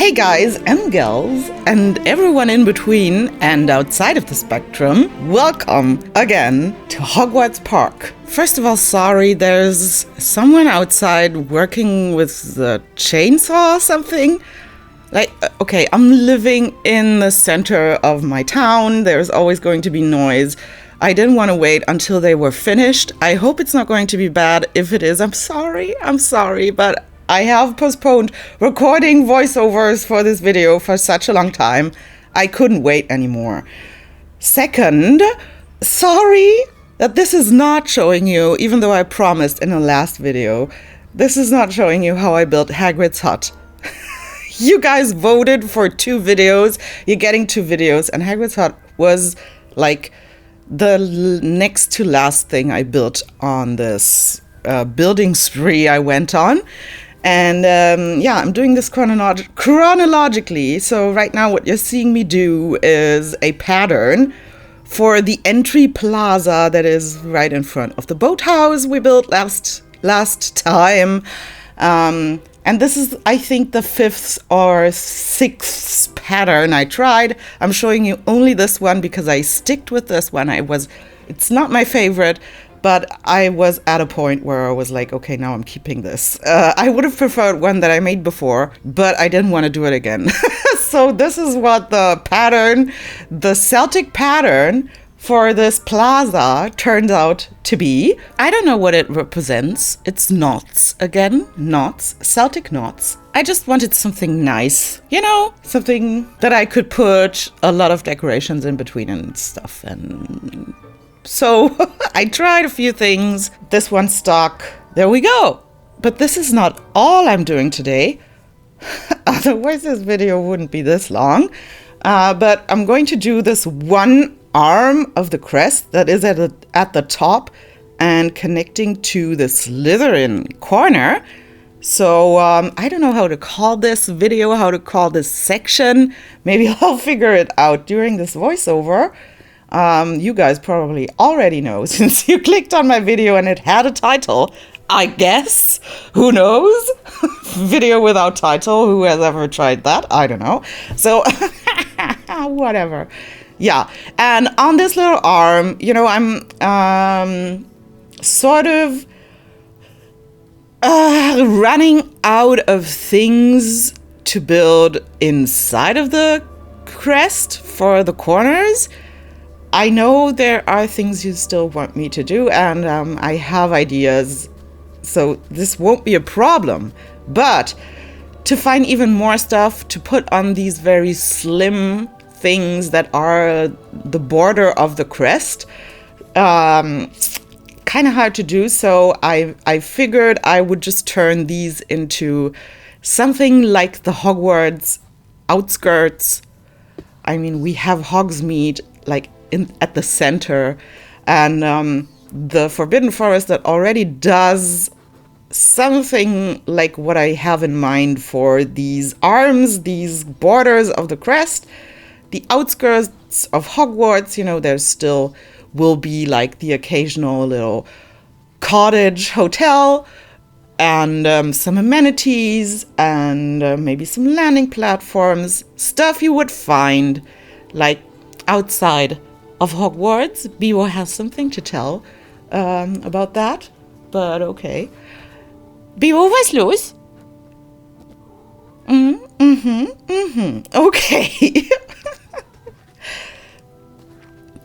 Hey guys and gals and everyone in between and outside of the spectrum, welcome again to Hogwarts Park. First of all, sorry, there's someone outside working with the chainsaw or something. Okay, I'm living in the center of my town. There's always going to be noise. I didn't want to wait until they were finished. I hope it's not going to be bad. If it is, I'm sorry, but I have postponed recording voiceovers for this video for such a long time. I couldn't wait anymore. Second, sorry that this is not showing you, even though I promised in the last video, this is not showing you how I built Hagrid's hut. You guys voted for 2 videos. You're getting 2 videos, and Hagrid's hut was like the next to last thing I built on this building spree I went on. And yeah, I'm doing this chronologically. So right now what you're seeing me do is a pattern for the entry plaza that is right in front of the boathouse we built last time. And this is, I think, the 5th or 6th pattern I tried. I'm showing you only this one because I sticked with this one. It's not my favorite, but I was at a point where I was like, okay, now I'm keeping this. I would have preferred one that I made before, but I didn't want to do it again. So this is what the pattern, the Celtic pattern for this plaza turned out to be. I don't know what it represents. It's knots again, knots, Celtic knots. I just wanted something nice, you know, something that I could put a lot of decorations in between and stuff. And so I tried a few things. This one stuck. There we go. But this is not all I'm doing today. Otherwise this video wouldn't be this long. But I'm going to do this one arm of the crest that is at the top and connecting to the Slytherin corner. So I don't know how to call this video, how to call this section. Maybe I'll figure it out during this voiceover. You guys probably already know since you clicked on my video and it had a title, I guess. Who knows? Video without title. Who has ever tried that? I don't know. So whatever. Yeah. And on this little arm, you know, I'm sort of running out of things to build inside of the crest for the corners. I know there are things you still want me to do, and I have ideas, so this won't be a problem. But to find even more stuff to put on these very slim things that are the border of the crest, kind of hard to do. So I figured I would just turn these into something like the Hogwarts Outskirts. I mean, we have Hogsmeade like at the center, and the Forbidden Forest that already does something like what I have in mind for these arms, these borders of the crest. The outskirts of Hogwarts, you know, there still will be like the occasional little cottage hotel and some amenities and maybe some landing platforms, stuff you would find like outside of Hogwarts. Bibo has something to tell about that, but okay. Bibo, was los? Okay.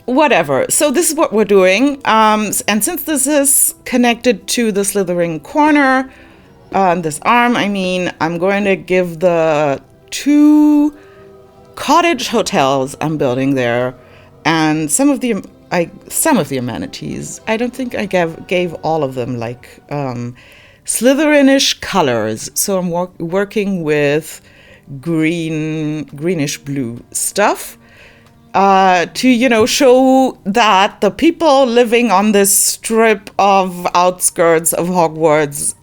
Whatever. So this is what we're doing. And since this is connected to the Slytherin corner, this arm, I mean, I'm going to give the 2 cottage hotels I'm building there and some of the amenities. I don't think I gave all of them like Slytherinish colors. So I'm working with greenish blue stuff. To, you know, show that the people living on this strip of outskirts of Hogwarts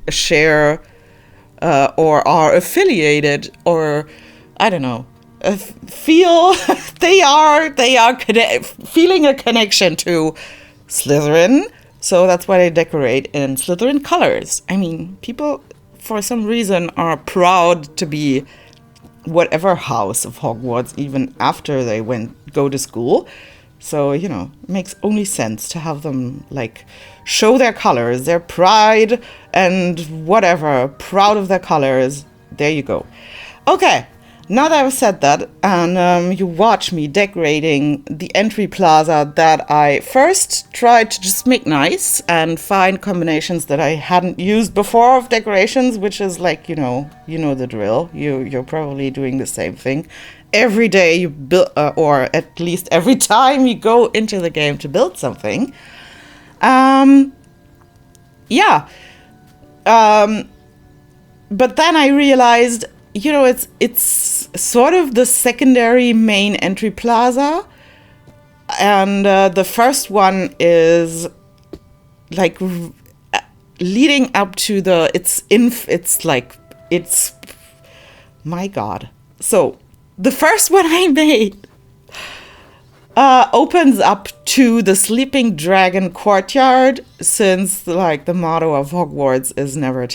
share or are affiliated, or I don't know, feel they are feeling a connection to Slytherin. So that's why they decorate in Slytherin colors. I mean, people for some reason are proud to be whatever house of Hogwarts, even after they go to school. So, you know, it makes only sense to have them, like, show their colors, their pride, and whatever, proud of their colors. There you go. Okay, now that I've said that, and you watch me decorating the entry plaza that I first tried to just make nice and find combinations that I hadn't used before of decorations, which is like, you know the drill. You're probably doing the same thing. Every day you build, or at least every time you go into the game to build something. Yeah. But then I realized, you know, it's sort of the secondary main entry plaza. And the first one is like leading up to my God. So the first one I made opens up to the Sleeping Dragon courtyard, since like the motto of Hogwarts is never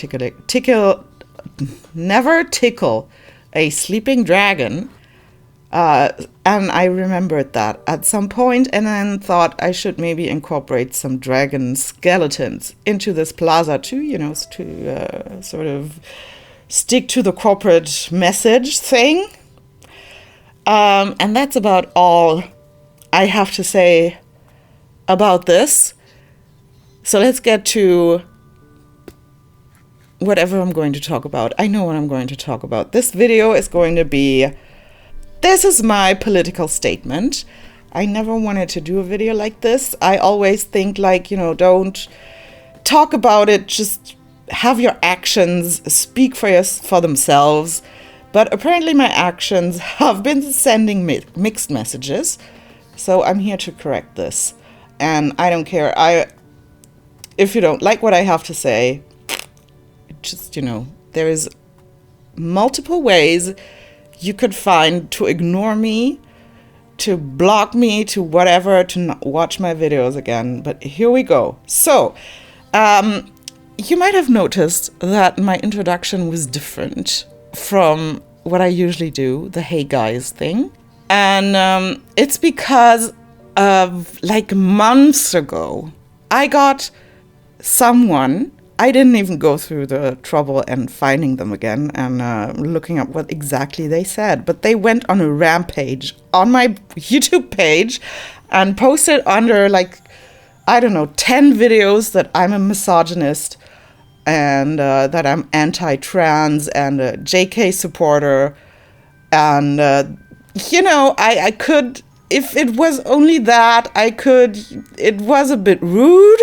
tickle a sleeping dragon. And I remembered that at some point, and then thought I should maybe incorporate some dragon skeletons into this plaza too, you know, to sort of stick to the corporate message thing. And that's about all I have to say about this. So let's get to whatever I'm going to talk about. I know what I'm going to talk about. This video is going to be, this is my political statement. I never wanted to do a video like this. I always think, like, you know, don't talk about it, just have your actions speak for themselves. But apparently my actions have been sending mixed messages. So I'm here to correct this. And I don't care. If you don't like what I have to say, just, you know, there is multiple ways you could find to ignore me, to block me, to whatever, to not watch my videos again. But here we go. So, you might have noticed that my introduction was different from what I usually do, the hey guys thing. And it's because of, like, months ago, I got someone, I didn't even go through the trouble and finding them again and looking up what exactly they said, but they went on a rampage on my YouTube page and posted under, like, I don't know, 10 videos that I'm a misogynist and that I'm anti-trans and a JK supporter. And, you know, I could, if it was only that, it was a bit rude,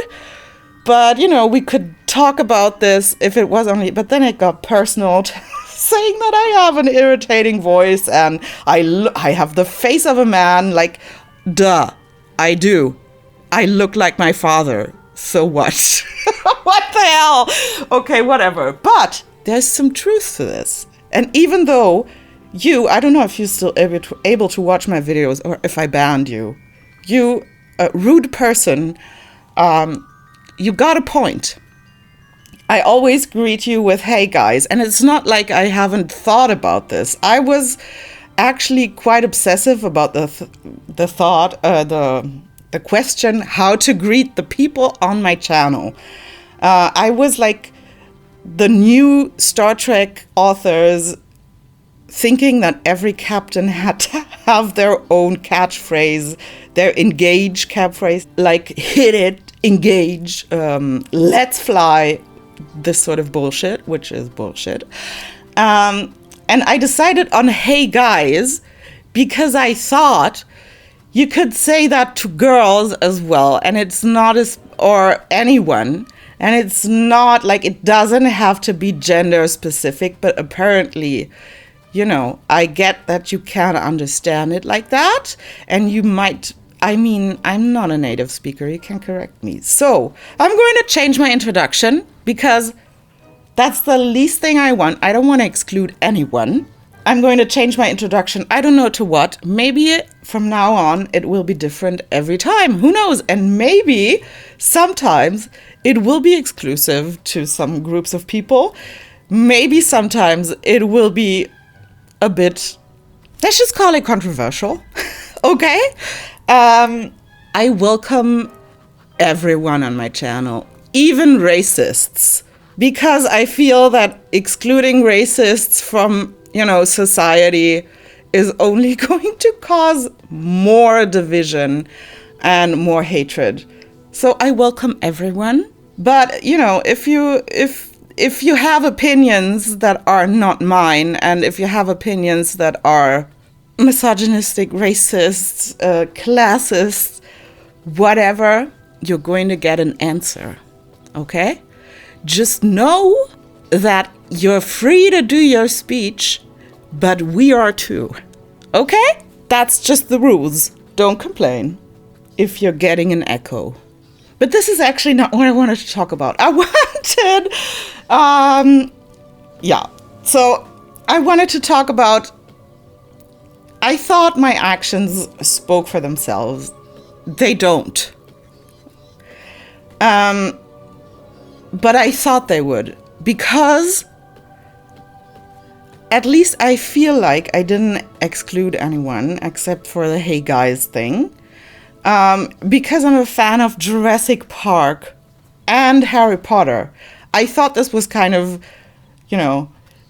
but, you know, we could talk about this if it was only, but then it got personal, saying that I have an irritating voice and I have the face of a man, like, duh, I do. I look like my father. So what? What the hell? Okay, whatever. But there's some truth to this. And even though I don't know if you're still able to watch my videos or if I banned you. You, a rude person, you got a point. I always greet you with, hey guys. And it's not like I haven't thought about this. I was actually quite obsessive about the question how to greet the people on my channel. I was like the new Star Trek authors thinking that every captain had to have their own catchphrase, their engage catchphrase, like hit it, engage, let's fly, this sort of bullshit, which is bullshit. And I decided on hey guys, because I thought you could say that to girls as well, and it's not or anyone, and it's not like, it doesn't have to be gender specific, but apparently, you know, I get that you can't understand it like that, and you might, I mean, I'm not a native speaker, you can correct me. So I'm going to change my introduction because that's the least thing I want. I don't want to exclude anyone. I'm going to change my introduction. I don't know to what. Maybe from now on it will be different every time. Who knows? And maybe sometimes it will be exclusive to some groups of people. Maybe sometimes it will be a bit, let's just call it controversial. Okay? I welcome everyone on my channel, even racists, because I feel that excluding racists from, society is only going to cause more division and more hatred. So I welcome everyone. But, if you have opinions that are not mine, and if you have opinions that are misogynistic, racist, classist, whatever, you're going to get an answer, okay? Just know that you're free to do your speech, but we are too, okay? That's just the rules. Don't complain if you're getting an echo. But this is actually not what I wanted to talk about. So I wanted to talk about, I thought my actions spoke for themselves. They don't. But I thought they would, because at least I feel like I didn't exclude anyone except for the hey guys thing. Because I'm a fan of Jurassic Park and Harry Potter. I thought this was kind of,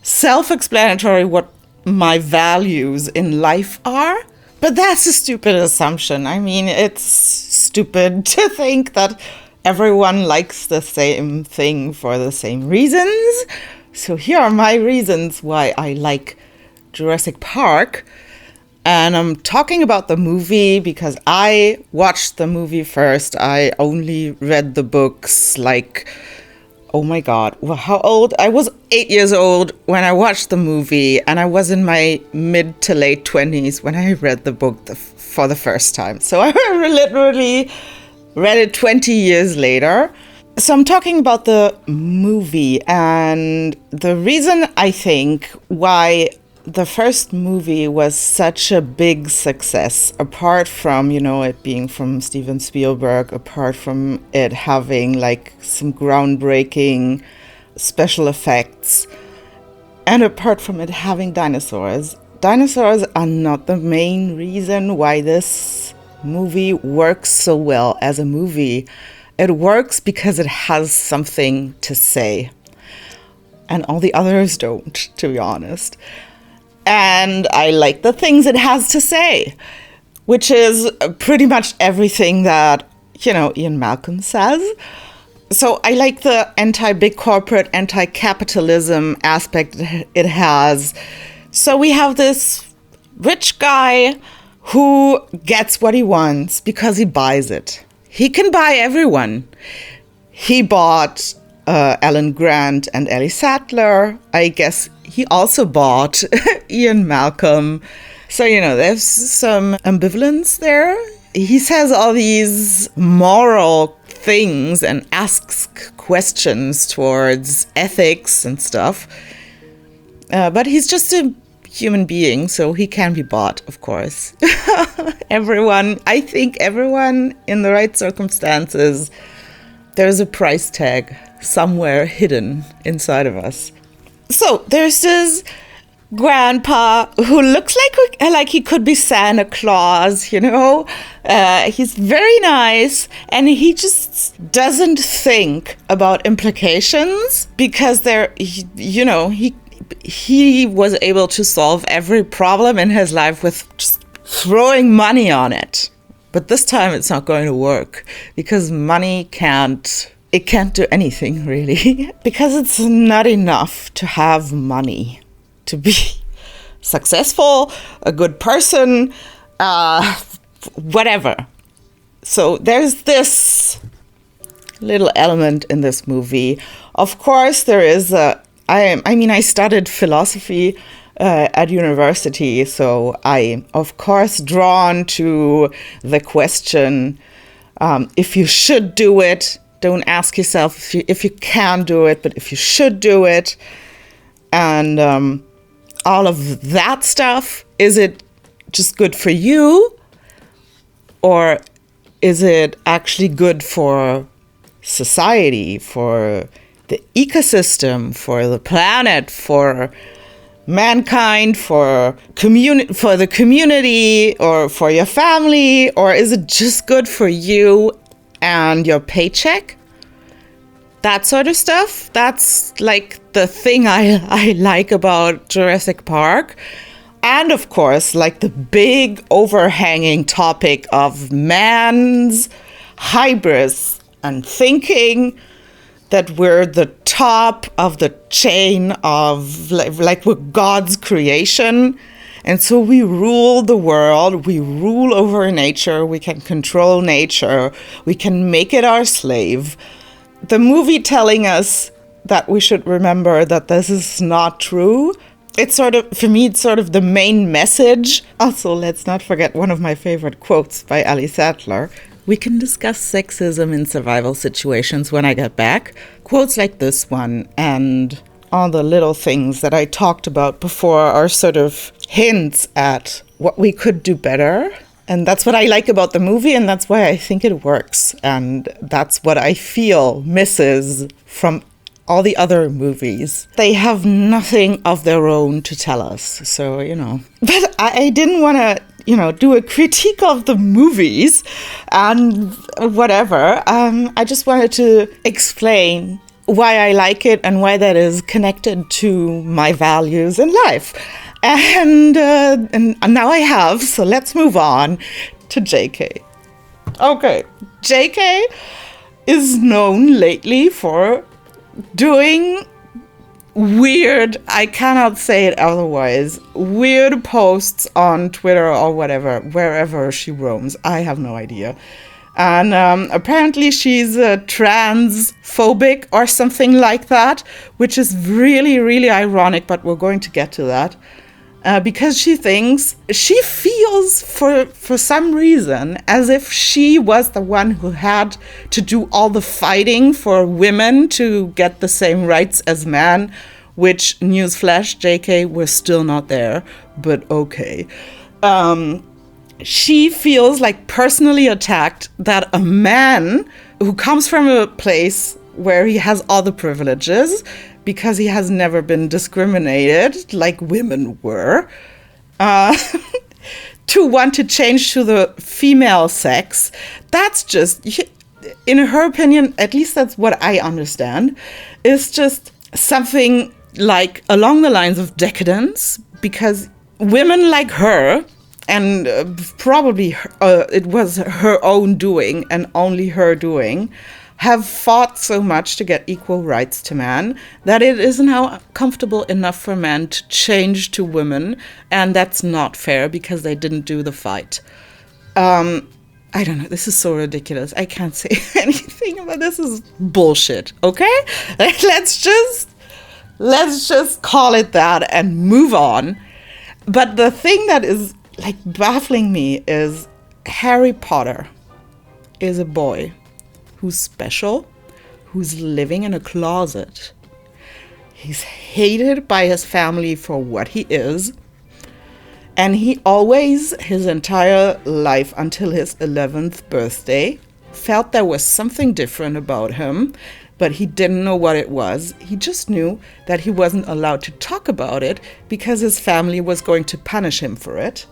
self-explanatory what my values in life are. But that's a stupid assumption. I mean, it's stupid to think that everyone likes the same thing for the same reasons. So here are my reasons why I like Jurassic Park. And I'm talking about the movie because I watched the movie first. I only read the books oh my God, well, how old? I was 8 years old when I watched the movie, and I was in my mid to late 20s when I read the book for the first time. So I literally read it 20 years later. So I'm talking about the movie, and the reason I think why the first movie was such a big success, apart from, it being from Steven Spielberg, apart from it having some groundbreaking special effects, and apart from it having dinosaurs. Dinosaurs are not the main reason why this movie works so well as a movie. It works because it has something to say. And all the others don't, to be honest. And I like the things it has to say, which is pretty much everything that, Ian Malcolm says. So I like the anti-big corporate, anti-capitalism aspect it has. So we have this rich guy who gets what he wants because he buys it. He can buy everyone. He bought Alan Grant and Ellie Sattler. I guess he also bought Ian Malcolm. So, there's some ambivalence there. He says all these moral things and asks questions towards ethics and stuff. But he's just a human being, so he can be bought, of course. I think everyone in the right circumstances, there's a price tag somewhere hidden inside of us. So there's this grandpa who looks like he could be Santa Claus, he's very nice, and he just doesn't think about implications because he was able to solve every problem in his life with just throwing money on it. But this time it's not going to work because money can't do anything, really. Because it's not enough to have money to be successful, a good person, whatever. So there's this little element in this movie. Of course, there is I studied philosophy at university, so I, of course, drawn to the question, if you should do it. Don't ask yourself if you can do it, but if you should do it. And all of that stuff, is it just good for you? Or is it actually good for society, for the ecosystem, for the planet, for mankind, for the community, or for your family, or is it just good for you and your paycheck? That sort of stuff. That's like the thing I like about Jurassic Park. And of course, like the big overhanging topic of man's hybris and thinking that we're the top of the chain of like we're God's creation. And so we rule the world, we rule over nature, we can control nature, we can make it our slave. The movie telling us that we should remember that this is not true. It's sort of, for me, it's sort of the main message. Also, let's not forget one of my favorite quotes by Ali Sattler. We can discuss sexism in survival situations when I get back. Quotes like this one and all the little things that I talked about before are sort of hints at what we could do better. And that's what I like about the movie, and that's why I think it works. And that's what I feel misses from all the other movies. They have nothing of their own to tell us. So, But I didn't want to, do a critique of the movies and whatever. I just wanted to explain why I like it and why that is connected to my values in life. And now I have, so let's move on to JK. Okay, JK is known lately for doing weird, I cannot say it otherwise, weird posts on Twitter or whatever, wherever she roams. I have no idea. And apparently she's transphobic or something like that, which is really, really ironic, but we're going to get to that. Because she feels for some reason as if she was the one who had to do all the fighting for women to get the same rights as men, which, newsflash, JK, we're still not there, but okay. She feels like personally attacked that a man who comes from a place where he has all the privileges, because he has never been discriminated like women were, to want to change to the female sex. That's just, in her opinion, at least that's what I understand, is just something like along the lines of decadence, because women like her, and probably it was her own doing and only her doing, have fought so much to get equal rights to men that it is now comfortable enough for men to change to women, and that's not fair because they didn't do the fight. I don't know, this is so ridiculous. I can't say anything about this. Is bullshit, okay? Let's just call it that and move on. But the thing that is like baffling me is Harry Potter is a boy who's special, who's living in a closet. He's hated by his family for what he is. And he always, his entire life until his 11th birthday, felt there was something different about him, but he didn't know what it was. He just knew that he wasn't allowed to talk about it because his family was going to punish him for it.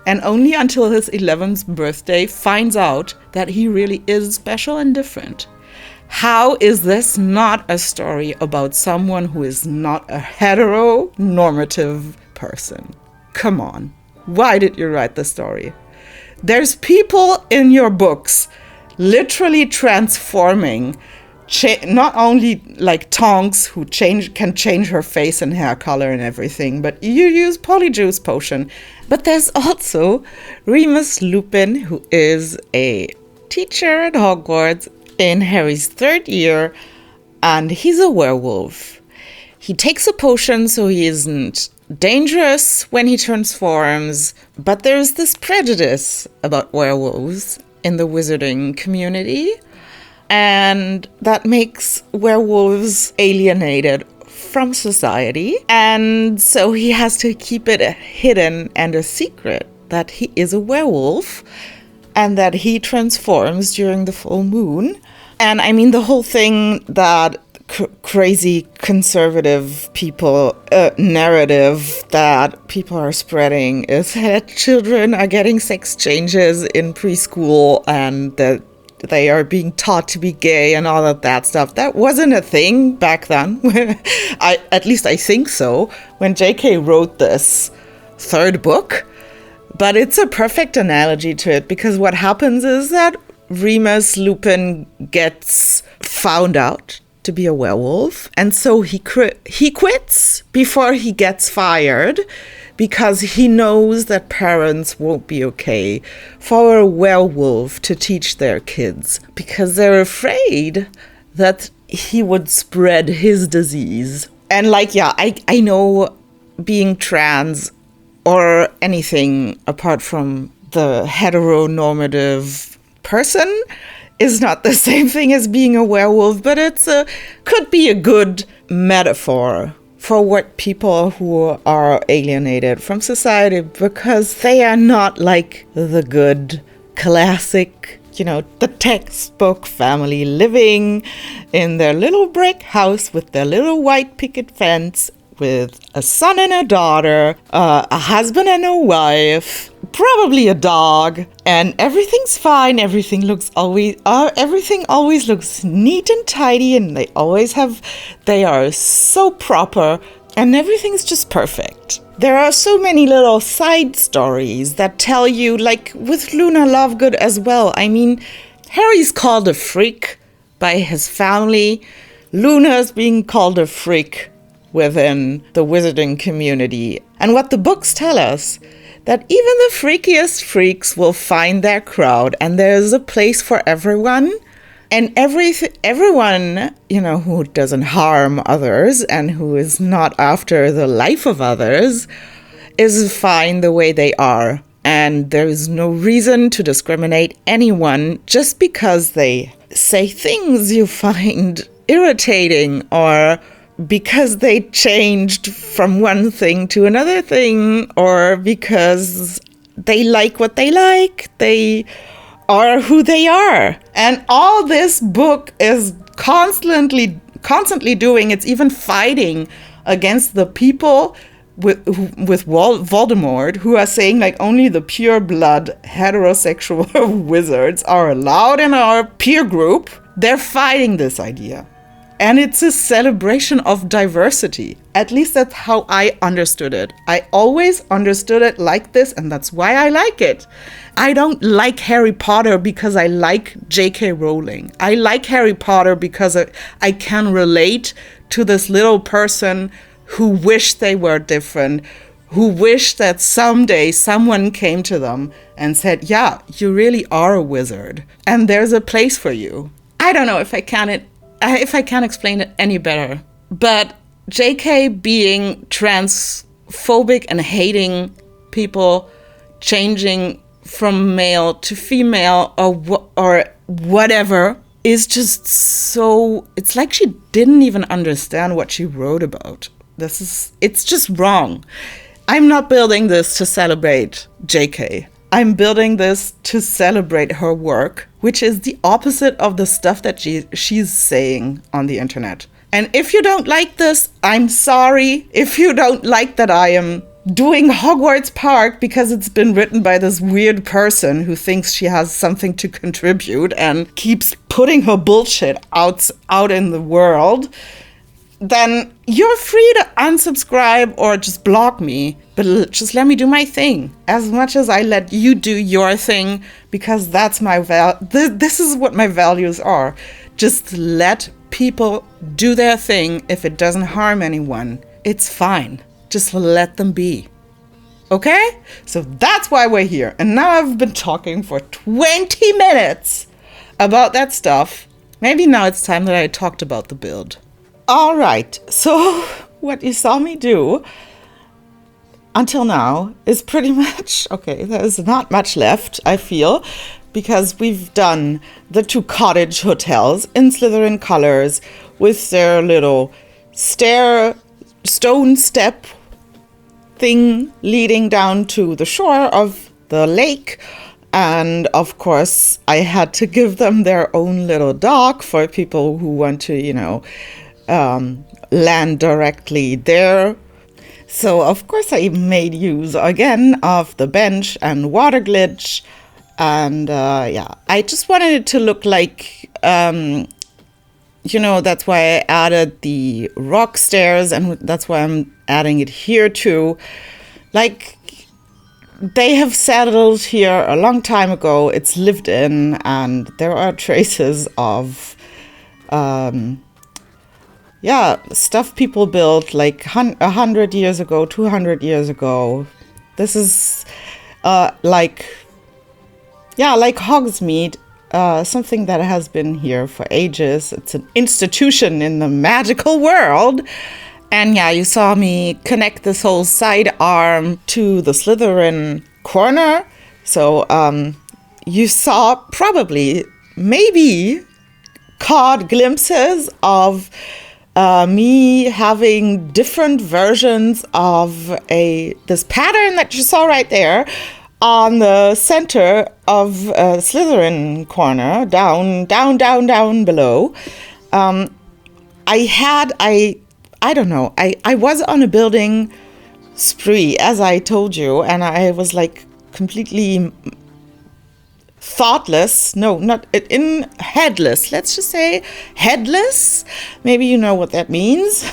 And only until his 11th birthday finds out that he really is special and different. How is this not a story about someone who is not a heteronormative person? Come on. Why did you write the story? There's people in your books literally transforming, not only like Tonks, who can change her face and hair color and everything, but you use Polyjuice Potion. But there's also Remus Lupin, who is a teacher at Hogwarts in Harry's 3rd year, and he's a werewolf. He takes a potion so he isn't dangerous when he transforms, but there's this prejudice about werewolves in the wizarding community, and that makes werewolves alienated from society, and so he has to keep it hidden and a secret that he is a werewolf and that he transforms during the full moon. And I mean, the whole thing that crazy conservative people narrative that people are spreading is that children are getting sex changes in preschool and that they are being taught to be gay and all of that stuff. That wasn't a thing back then. At least I think so, when JK wrote this third book. But it's a perfect analogy to it, because what happens is that Remus Lupin gets found out to be a werewolf, and so he quits before he gets fired, because he knows that parents won't be okay for a werewolf to teach their kids, because they're afraid that he would spread his disease. And I know being trans or anything apart from the heteronormative person is not the same thing as being a werewolf, but could be a good metaphor for what people who are alienated from society, because they are not like the good classic, the textbook family living in their little brick house with their little white picket fence, with a son and a daughter, a husband and a wife, probably a dog, and everything's fine. Everything always looks neat and tidy, and they are so proper, and everything's just perfect. There are so many little side stories that tell you, like with Luna Lovegood as well. I mean, Harry's called a freak by his family. Luna's being called a freak within the wizarding community. And what the books tell us, that even the freakiest freaks will find their crowd, and there's a place for everyone. And everyone, who doesn't harm others and who is not after the life of others is fine the way they are. And there is no reason to discriminate anyone just because they say things you find irritating, or because they changed from one thing to another thing, or because they like what they like, they are who they are. And all this book is constantly doing, it's even fighting against the people with Voldemort, who are saying like only the pure blood heterosexual wizards are allowed in our peer group. They're fighting this idea. And it's a celebration of diversity. At least that's how I understood it. I always understood it like this, and that's why I like it. I don't like Harry Potter because I like J K Rowling. I like Harry Potter because I can relate to this little person who wished they were different, who wished that someday someone came to them and said, yeah, you really are a wizard, and there's a place for you. I don't know if I can't explain it any better, but JK being transphobic and hating people changing from male to female or whatever is just so, it's like she didn't even understand what she wrote about. It's just wrong. I'm not building this to celebrate JK. I'm building this to celebrate her work, which is the opposite of the stuff that she's saying on the internet. And if you don't like this, I'm sorry. If you don't like that I am doing Hogwarts Park because it's been written by this weird person who thinks she has something to contribute and keeps putting her bullshit out in the world, then you're free to unsubscribe or just block me. But just let me do my thing as much as I let you do your thing, because that's my this is what my values are. Just let people do their thing. If it doesn't harm anyone, it's fine. Just let them be. Okay? So that's why we're here. And now I've been talking for 20 minutes about that stuff. Maybe now it's time that I talked about the build. All right, so what you saw me do until now is pretty much, okay, there's not much left, I feel, because we've done the 2 cottage hotels in Slytherin colors with their little stone step thing leading down to the shore of the lake. And of course, I had to give them their own little dock for people who want to, land directly there. So of course I made use again of the bench and water glitch, and I just wanted it to look like, that's why I added the rock stairs, and that's why I'm adding it here too. Like, they have settled here a long time ago. It's lived in, and there are traces of stuff people built like 100 years ago, 200 years ago. This is like Hogsmeade, something that has been here for ages. It's an institution in the magical world. And yeah, you saw me connect this whole side arm to the Slytherin corner. So you saw probably, maybe, caught glimpses of me having different versions of this pattern that you saw right there on the center of Slytherin corner, down below. I don't know. I was on a building spree, as I told you, and I was like completely thoughtless. No, not in headless. Let's just say headless. Maybe you know what that means.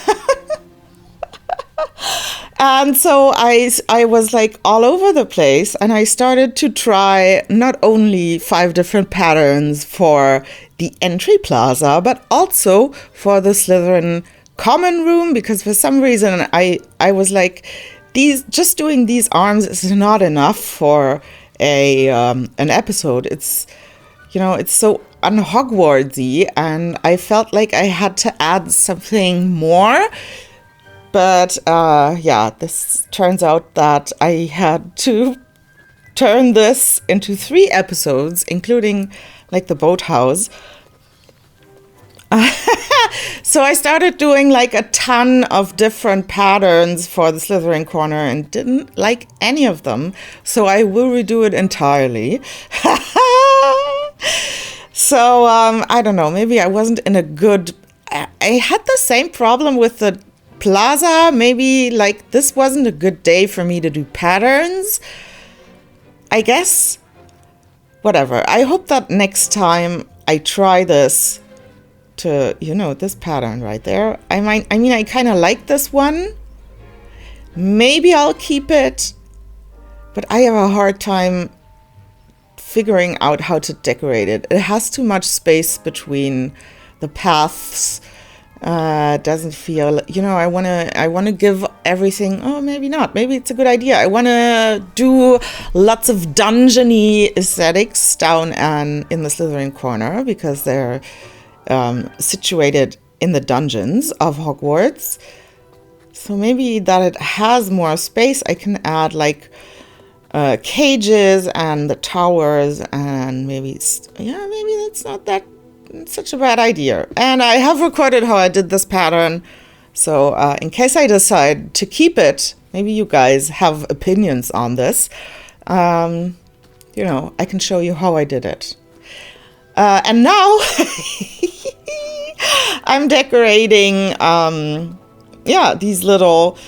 And so I was like all over the place, and I started to try not only 5 different patterns for the entry plaza, but also for the Slytherin common room, because for some reason I was like, doing these arms is not enough for an episode. It's so un-Hogwartsy, and I felt like I had to add something more. But this turns out that I had to turn this into 3 episodes, including like the boathouse. So I started doing like a ton of different patterns for the Slytherin corner and didn't like any of them. So I will redo it entirely. So I don't know, maybe I wasn't in a good... I had the same problem with the Plaza. Maybe like this wasn't a good day for me to do patterns. I guess. Whatever. I hope that next time I try this to, this pattern right there. I kind of like this one. Maybe I'll keep it, but I have a hard time figuring out how to decorate it. It has too much space between the paths. Doesn't feel, I want to give everything. Oh, maybe not. Maybe it's a good idea. I want to do lots of dungeony aesthetics down in the Slytherin corner, because they're situated in the dungeons of Hogwarts. So maybe that it has more space. I can add like cages and the towers, and maybe that's not that such a bad idea. And I have recorded how I did this pattern, so in case I decide to keep it, maybe you guys have opinions on this. I can show you how I did it. And now I'm decorating these little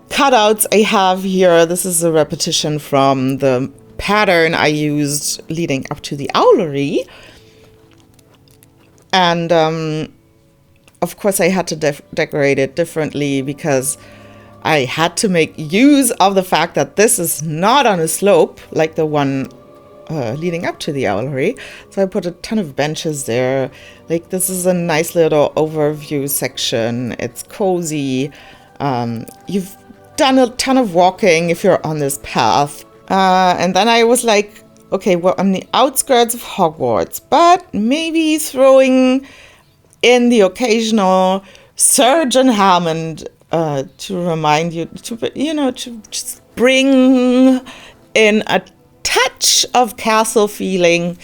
cutouts I have here. This is a repetition from the pattern I used leading up to the owlery. And of course I had to decorate it differently, because I had to make use of the fact that this is not on a slope like the one leading up to the owlery. So I put a ton of benches there. Like, this is a nice little overview section. It's cozy. You've done a ton of walking if you're on this path. And then I was like, okay, we're on the outskirts of Hogwarts, but maybe throwing in the occasional Surgeon Hammond to remind you to just bring in a touch of castle feeling,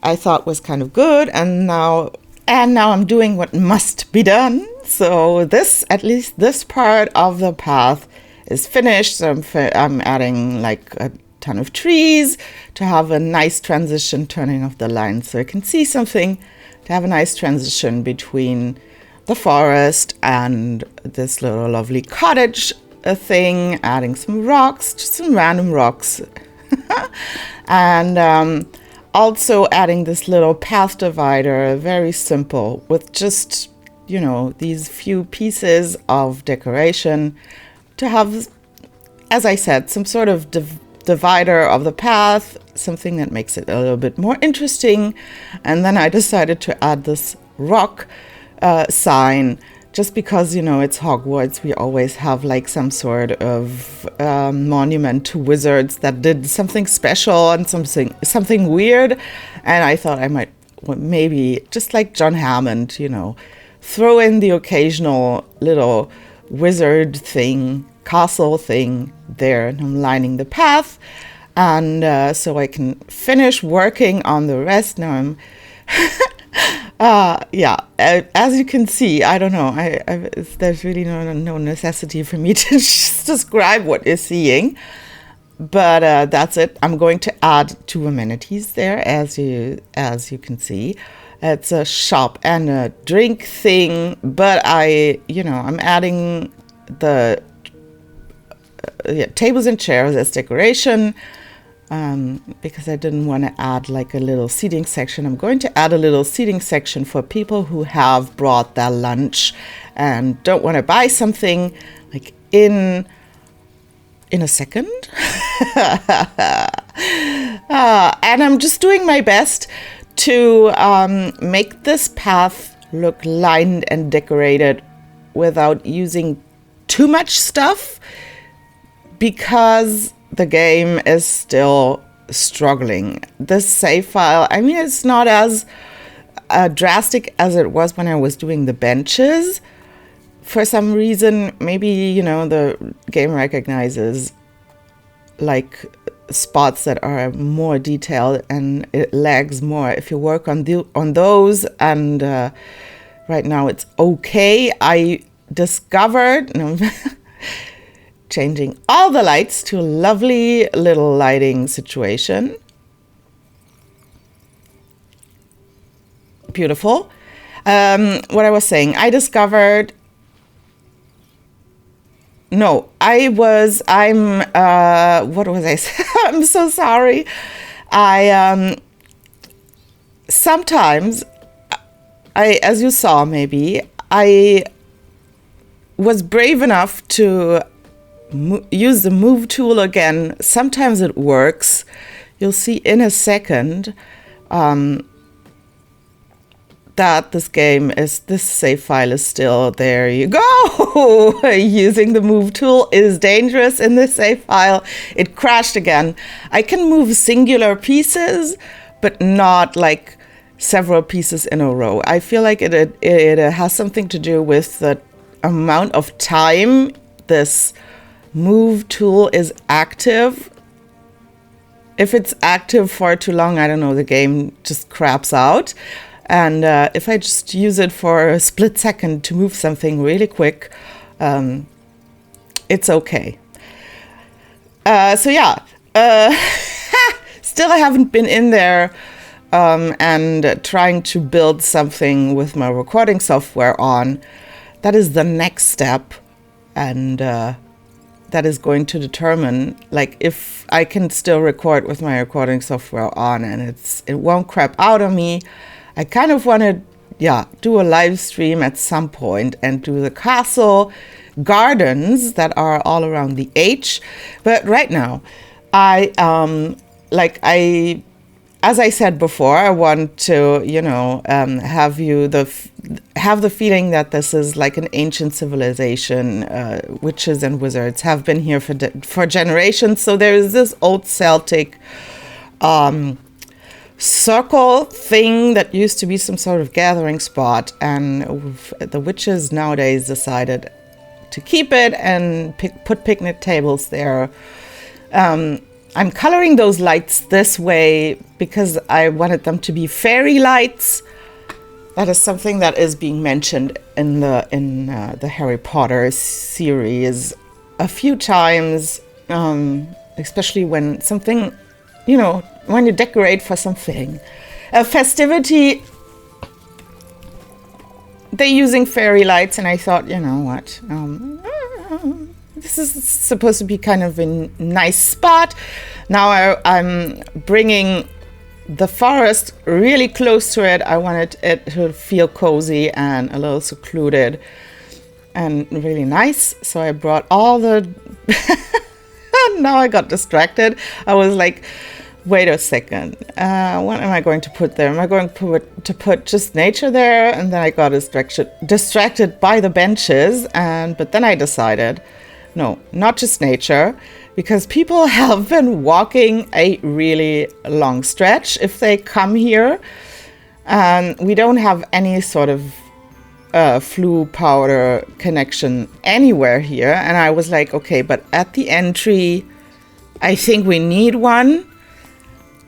I thought was kind of good. And now I'm doing what must be done. So at least this part of the path is finished. So I'm adding like a ton of trees to have a nice transition, turning off the lines so I can see something, to have a nice transition between the forest and this little lovely cottage thing, adding some rocks, just some random rocks. And also adding this little path divider, very simple, with just, you know, these few pieces of decoration to have, as I said, some sort of divider of the path, something that makes it a little bit more interesting. And then I decided to add this rock sign, just because, you know, it's Hogwarts. We always have like some sort of monument to wizards that did something special and something weird. And I thought I might maybe, just like John Hammond, you know, throw in the occasional little wizard thing, castle thing there. And I'm lining the path. And so I can finish working on the rest. Now I'm... as you can see, I don't know, there's really no necessity for me to just describe what you're seeing, but that's it. I'm going to add 2 amenities there, as you can see. It's a shop and a drink thing, but I'm adding the tables and chairs as decoration. Because I didn't want to add like a little seating section. I'm going to add a little seating section for people who have brought their lunch and don't want to buy something like in a second. And I'm just doing my best to make this path look lined and decorated without using too much stuff, because the game is still struggling. This save file, I mean, it's not as drastic as it was when I was doing the benches. For some reason, maybe, you know, the game recognizes like spots that are more detailed and it lags more if you work on those. And right now it's okay. I discovered... changing all the lights to a lovely little lighting situation. Beautiful. What I was saying, I discovered... No, what was I saying? I'm so sorry. Sometimes, as you saw maybe, I was brave enough to use the move tool again. Sometimes it works. You'll see in a second that this save file is still there. You go. Using the move tool is dangerous in this save file. It crashed again. I can move singular pieces, but not like several pieces in a row. I feel like it has something to do with the amount of time this move tool is active. If it's active for too long, I don't know, the game just craps out. And if I just use it for a split second to move something really quick, it's okay. Still I haven't been in there and trying to build something with my recording software on. That is the next step. And that is going to determine like if I can still record with my recording software on and it won't crap out on me. I kind of want to do a live stream at some point and do the castle gardens that are all around the H. But right now as I said before, I want to, have the feeling that this is like an ancient civilization. Witches and wizards have been here for generations. So there is this old Celtic circle thing that used to be some sort of gathering spot, and the witches nowadays decided to keep it and put picnic tables there. I'm coloring those lights this way because I wanted them to be fairy lights. That is something that is being mentioned in the Harry Potter series a few times, especially when something, when you decorate for something, a festivity. they're using fairy lights, and I thought, you know what, this is supposed to be kind of a nice spot. Now I'm bringing the forest really close to it. I wanted it to feel cozy and a little secluded and really nice. So I brought all the... Now I got distracted. I was like, wait a second. What am I going to put there? Am I going to put just nature there? And then I got distracted by the benches. But then I decided, no, not just nature, because people have been walking a really long stretch if they come here. We don't have any sort of flu powder connection anywhere here. And I was like, okay, but at the entry, I think we need one.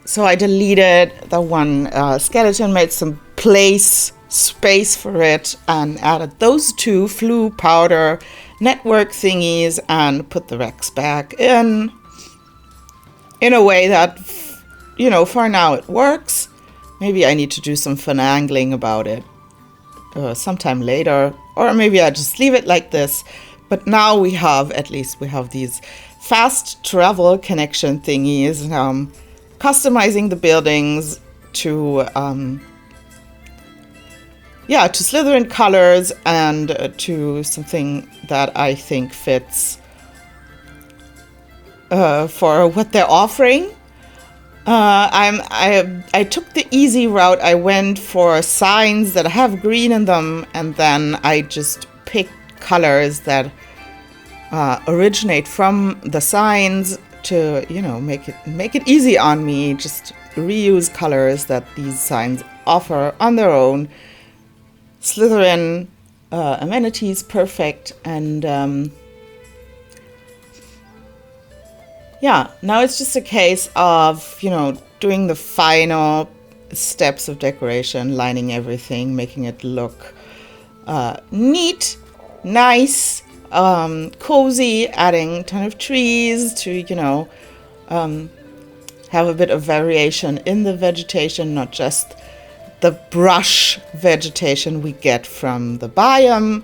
So I deleted the one skeleton, made some space for it, and added those two flu powder network thingies and put the Rex back in a way that, you know, for now it works. Maybe I need to do some finagling about it sometime later, or maybe I just leave it like this. But now we have these fast travel connection thingies, customizing the buildings to Slytherin colors and to something that I think fits for what they're offering. I took the easy route. I went for signs that have green in them, and then I just picked colors that originate from the signs to, you know, make it easy on me. Just reuse colors that these signs offer on their own. Slytherin amenities, perfect. And now it's just a case of, you know, doing the final steps of decoration, lining everything, making it look neat, nice, cozy, adding a ton of trees to, you know, have a bit of variation in the vegetation, not just the brush vegetation we get from the biome,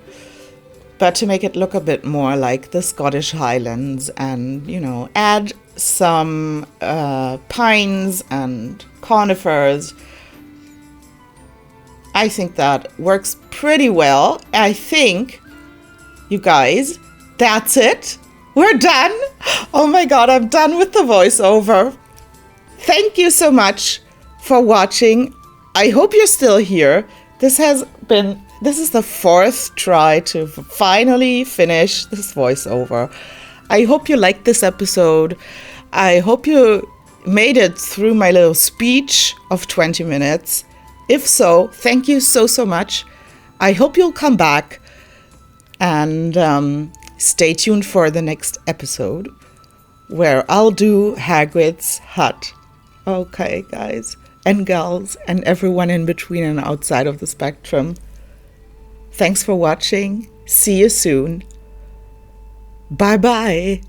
but to make it look a bit more like the Scottish Highlands and, you know, add some pines and conifers. I think that works pretty well. I think, you guys, that's it. We're done. Oh my God, I'm done with the voiceover. Thank you so much for watching. I hope you're still here. This is the fourth try to finally finish this voiceover. I hope you liked this episode. I hope you made it through my little speech of 20 minutes. If so, thank you so much. I hope you'll come back and stay tuned for the next episode where I'll do Hagrid's hut. Okay, guys and gals and everyone in between and outside of the spectrum. Thanks for watching. See you soon. Bye-bye.